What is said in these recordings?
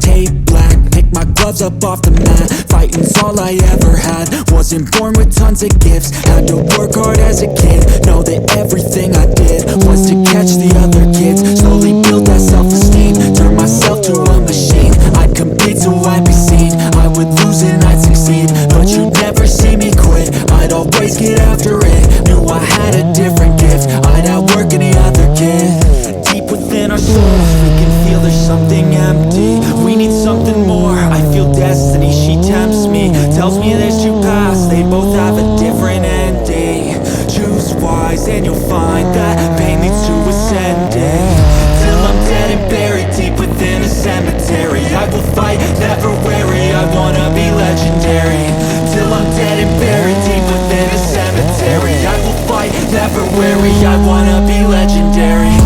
tape black. Pick my gloves up off the mat. Fighting's all I ever had. Wasn't born with tons of gifts. Had to work hard as a kid. Know that everything I did was to catch the other kids. Slowly build that self-esteem. Turn myself to a machine. I'd compete so I'd be seen. I would lose and I'd succeed, but you'd never see me quit. I'd always get after it. Knew I had a different gift. I'd outwork any other kid. Deep within our souls, we can feel there's something empty. We need something more. I feel destiny, she tempts me. Tells me there's two paths, they both have a different ending. Choose wise and you'll find that pain leads to ascending. Till I'm dead and buried deep within a cemetery, I will fight, never weary, I wanna be legendary. Till I'm dead and buried deep within a cemetery, I will fight, never weary, I wanna be legendary.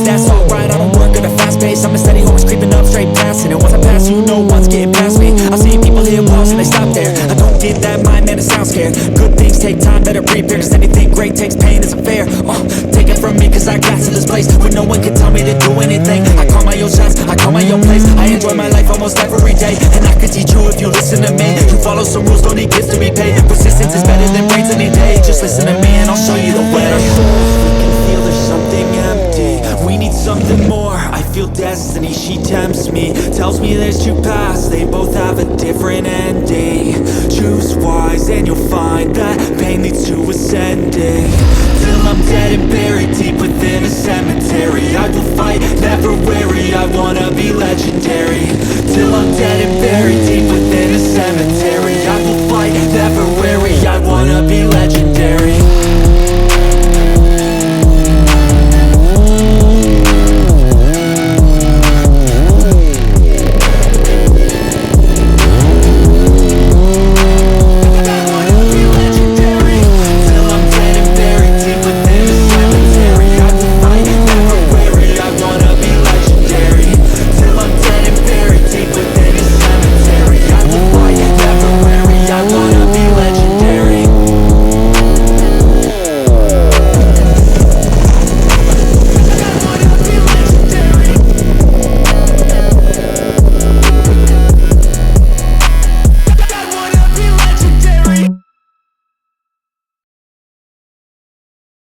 That's alright, I don't work at a fast pace. I'm a steady horse creeping up straight past it. And once I pass you, no one's getting past me. I've seen people hit walls and they stop there. I don't get that mind, man, it sounds scared. Good things take time, better prepare. Cause anything great takes pain, it's unfair. Take it from me cause I got to this place where no one can tell me to do anything. I call my own shots, I call my own place. I enjoy my life almost every day. And I could teach you if you listen to me. You follow some rules, don't need gifts to be paid. Persistence is better than brains any day. Just listen to me and I'll show you the way. We can feel there's something empty. We need something more. I feel destiny, she tempts me. Tells me there's two paths, they both have a different ending. Choose wise and you'll find that pain leads to ascending. Till I'm dead and buried deep within a cemetery, I will fight, never weary, I wanna be legendary. Till I'm dead and buried deep within a cemetery, I will fight, never weary, I wanna be legendary.